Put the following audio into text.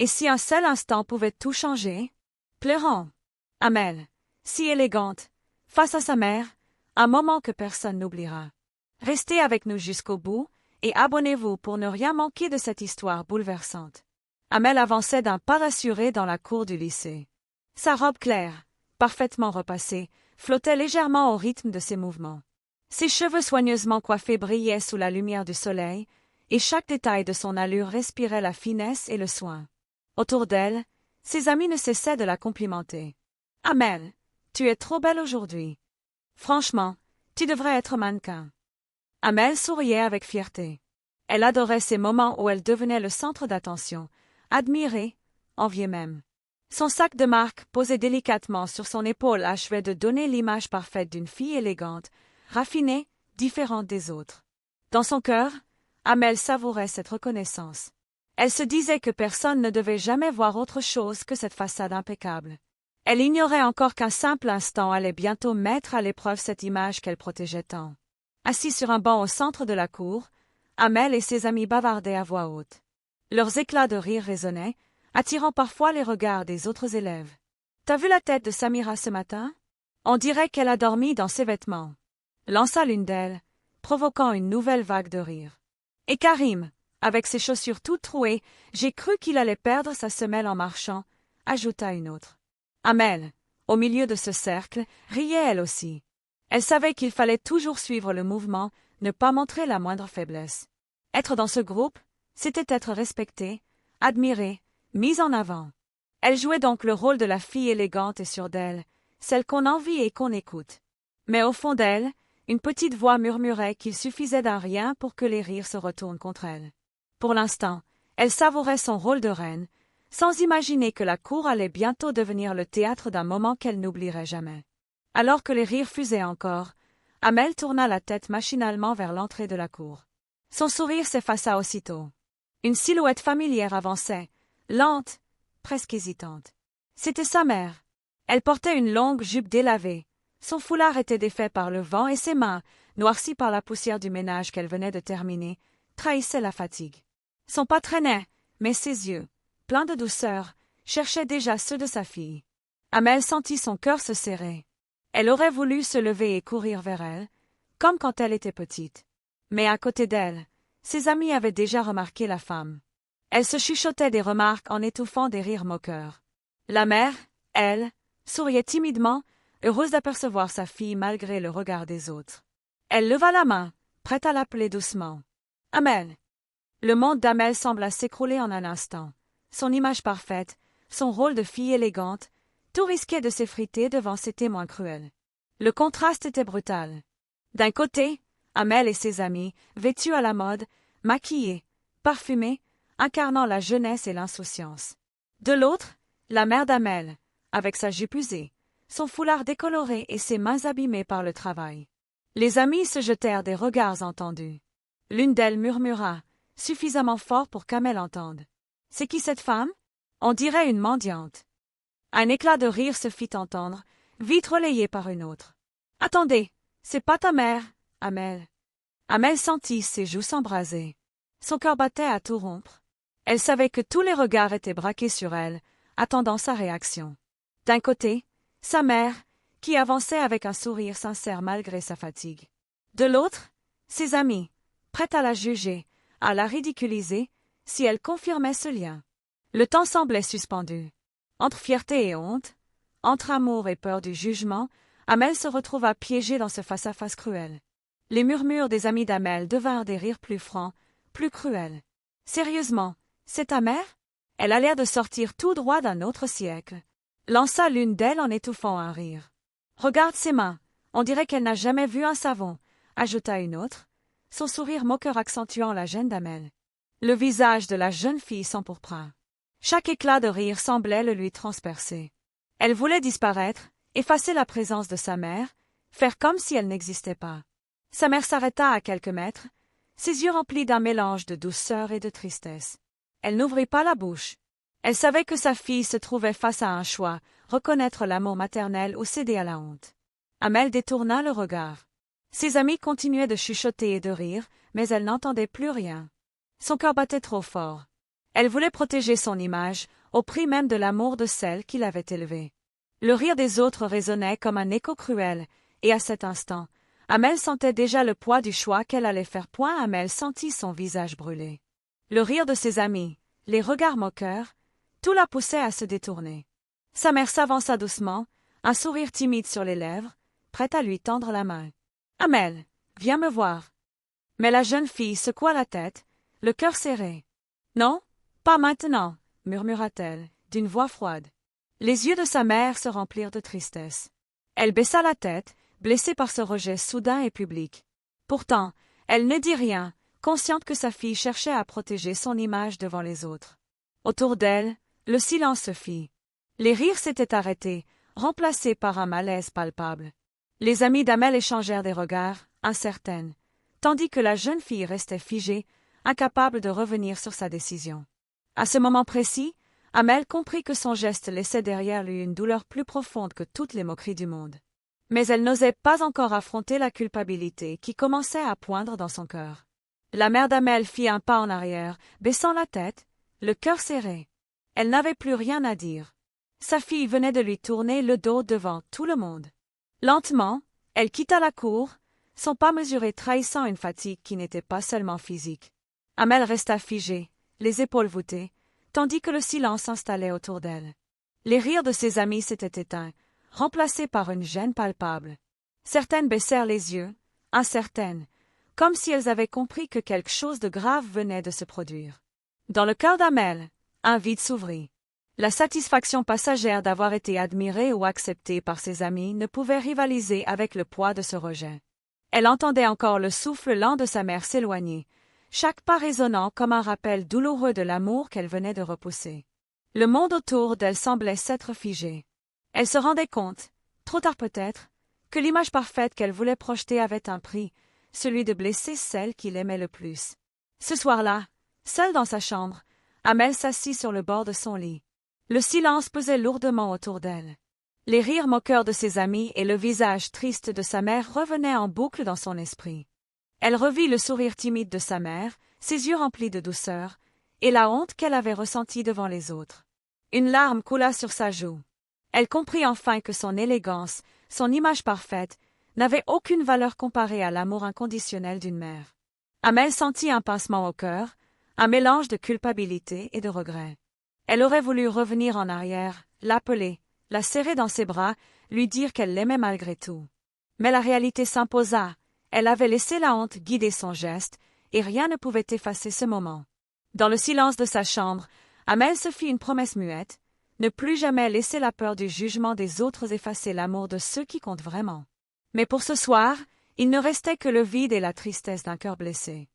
Et si un seul instant pouvait tout changer? Pleurant. Amel, si élégante, face à sa mère, un moment que personne n'oubliera. Restez avec nous jusqu'au bout et abonnez-vous pour ne rien manquer de cette histoire bouleversante. Amel avançait d'un pas rassuré dans la cour du lycée. Sa robe claire, parfaitement repassée, flottait légèrement au rythme de ses mouvements. Ses cheveux soigneusement coiffés brillaient sous la lumière du soleil, et chaque détail de son allure respirait la finesse et le soin. Autour d'elle, ses amis ne cessaient de la complimenter. « Amel, tu es trop belle aujourd'hui. Franchement, tu devrais être mannequin. » Amel souriait avec fierté. Elle adorait ces moments où elle devenait le centre d'attention, admirée, enviée même. Son sac de marque posé délicatement sur son épaule achevait de donner l'image parfaite d'une fille élégante, raffinée, différente des autres. Dans son cœur, Amel savourait cette reconnaissance. Elle se disait que personne ne devait jamais voir autre chose que cette façade impeccable. Elle ignorait encore qu'un simple instant allait bientôt mettre à l'épreuve cette image qu'elle protégeait tant. Assis sur un banc au centre de la cour, Amel et ses amis bavardaient à voix haute. Leurs éclats de rire résonnaient, attirant parfois les regards des autres élèves. « T'as vu la tête de Samira ce matin? On dirait qu'elle a dormi dans ses vêtements. » Lança l'une d'elles, provoquant une nouvelle vague de rire. « Et Karim, avec ses chaussures toutes trouées, j'ai cru qu'il allait perdre sa semelle en marchant, » ajouta une autre. Amel, au milieu de ce cercle, riait elle aussi. Elle savait qu'il fallait toujours suivre le mouvement, ne pas montrer la moindre faiblesse. Être dans ce groupe, c'était être respectée, admirée, mise en avant. Elle jouait donc le rôle de la fille élégante et sûre d'elle, celle qu'on envie et qu'on écoute. Mais au fond d'elle, une petite voix murmurait qu'il suffisait d'un rien pour que les rires se retournent contre elle. Pour l'instant, elle savourait son rôle de reine, sans imaginer que la cour allait bientôt devenir le théâtre d'un moment qu'elle n'oublierait jamais. Alors que les rires fusaient encore, Amel tourna la tête machinalement vers l'entrée de la cour. Son sourire s'effaça aussitôt. Une silhouette familière avançait, lente, presque hésitante. C'était sa mère. Elle portait une longue jupe délavée. Son foulard était défait par le vent et ses mains, noircies par la poussière du ménage qu'elle venait de terminer, trahissaient la fatigue. Son pas traînait, mais ses yeux, pleins de douceur, cherchaient déjà ceux de sa fille. Amel sentit son cœur se serrer. Elle aurait voulu se lever et courir vers elle, comme quand elle était petite. Mais à côté d'elle, ses amis avaient déjà remarqué la femme. Elle se chuchotait des remarques en étouffant des rires moqueurs. La mère, elle, souriait timidement, heureuse d'apercevoir sa fille malgré le regard des autres. Elle leva la main, prête à l'appeler doucement. « Amel !» Le monde d'Amel sembla s'écrouler en un instant. Son image parfaite, son rôle de fille élégante, tout risquait de s'effriter devant ces témoins cruels. Le contraste était brutal. D'un côté, Amel et ses amis, vêtus à la mode, maquillés, parfumés, incarnant la jeunesse et l'insouciance. De l'autre, la mère d'Amel, avec sa jupe usée, son foulard décoloré et ses mains abîmées par le travail. Les amis se jetèrent des regards entendus. L'une d'elles murmura, suffisamment fort pour qu'Amel entende. « C'est qui cette femme? On dirait une mendiante. » Un éclat de rire se fit entendre, vite relayé par une autre. « Attendez, c'est pas ta mère, Amel. » Amel sentit ses joues s'embraser. Son cœur battait à tout rompre. Elle savait que tous les regards étaient braqués sur elle, attendant sa réaction. D'un côté, sa mère, qui avançait avec un sourire sincère malgré sa fatigue. De l'autre, ses amis, prêts à la juger, à la ridiculiser, si elle confirmait ce lien. Le temps semblait suspendu. Entre fierté et honte, entre amour et peur du jugement, Amel se retrouva piégée dans ce face-à-face cruel. Les murmures des amis d'Amel devinrent des rires plus francs, plus cruels. « Sérieusement, c'est ta mère? Elle a l'air de sortir tout droit d'un autre siècle. » Lança l'une d'elles en étouffant un rire. « Regarde ses mains, on dirait qu'elle n'a jamais vu un savon, » ajouta une autre, son sourire moqueur accentuant la gêne d'Amel. Le visage de la jeune fille s'empourpra. Chaque éclat de rire semblait le lui transpercer. Elle voulait disparaître, effacer la présence de sa mère, faire comme si elle n'existait pas. Sa mère s'arrêta à quelques mètres, ses yeux remplis d'un mélange de douceur et de tristesse. Elle n'ouvrit pas la bouche. Elle savait que sa fille se trouvait face à un choix, reconnaître l'amour maternel ou céder à la honte. Amel détourna le regard. Ses amis continuaient de chuchoter et de rire, mais elle n'entendait plus rien. Son cœur battait trop fort. Elle voulait protéger son image, au prix même de l'amour de celle qui l'avait élevée. Le rire des autres résonnait comme un écho cruel, et à cet instant, Amel sentait déjà le poids du choix qu'elle allait faire. Amel sentit son visage brûler. Le rire de ses amis, les regards moqueurs, tout la poussait à se détourner. Sa mère s'avança doucement, un sourire timide sur les lèvres, prête à lui tendre la main. « Amel, viens me voir. » Mais la jeune fille secoua la tête, le cœur serré. « Non, pas maintenant, » murmura-t-elle, d'une voix froide. Les yeux de sa mère se remplirent de tristesse. Elle baissa la tête, blessée par ce rejet soudain et public. Pourtant, elle ne dit rien, consciente que sa fille cherchait à protéger son image devant les autres. Autour d'elle, le silence se fit. Les rires s'étaient arrêtés, remplacés par un malaise palpable. Les amis d'Amel échangèrent des regards, incertaines, tandis que la jeune fille restait figée, incapable de revenir sur sa décision. À ce moment précis, Amel comprit que son geste laissait derrière lui une douleur plus profonde que toutes les moqueries du monde. Mais elle n'osait pas encore affronter la culpabilité qui commençait à poindre dans son cœur. La mère d'Amel fit un pas en arrière, baissant la tête, le cœur serré. Elle n'avait plus rien à dire. Sa fille venait de lui tourner le dos devant tout le monde. Lentement, elle quitta la cour, son pas mesuré trahissant une fatigue qui n'était pas seulement physique. Amel resta figée, les épaules voûtées, tandis que le silence s'installait autour d'elle. Les rires de ses amis s'étaient éteints, remplacés par une gêne palpable. Certaines baissèrent les yeux, incertaines, comme si elles avaient compris que quelque chose de grave venait de se produire. Dans le cœur d'Amel, un vide s'ouvrit. La satisfaction passagère d'avoir été admirée ou acceptée par ses amis ne pouvait rivaliser avec le poids de ce rejet. Elle entendait encore le souffle lent de sa mère s'éloigner, chaque pas résonnant comme un rappel douloureux de l'amour qu'elle venait de repousser. Le monde autour d'elle semblait s'être figé. Elle se rendait compte, trop tard peut-être, que l'image parfaite qu'elle voulait projeter avait un prix, celui de blesser celle qu'il aimait le plus. Ce soir-là, seule dans sa chambre, Amel s'assit sur le bord de son lit. Le silence pesait lourdement autour d'elle. Les rires moqueurs de ses amis et le visage triste de sa mère revenaient en boucle dans son esprit. Elle revit le sourire timide de sa mère, ses yeux remplis de douceur, et la honte qu'elle avait ressentie devant les autres. Une larme coula sur sa joue. Elle comprit enfin que son élégance, son image parfaite, n'avaient aucune valeur comparée à l'amour inconditionnel d'une mère. Amel sentit un pincement au cœur, un mélange de culpabilité et de regret. Elle aurait voulu revenir en arrière, l'appeler, la serrer dans ses bras, lui dire qu'elle l'aimait malgré tout. Mais la réalité s'imposa. Elle avait laissé la honte guider son geste, et rien ne pouvait effacer ce moment. Dans le silence de sa chambre, Amel se fit une promesse muette, ne plus jamais laisser la peur du jugement des autres effacer l'amour de ceux qui comptent vraiment. Mais pour ce soir, il ne restait que le vide et la tristesse d'un cœur blessé.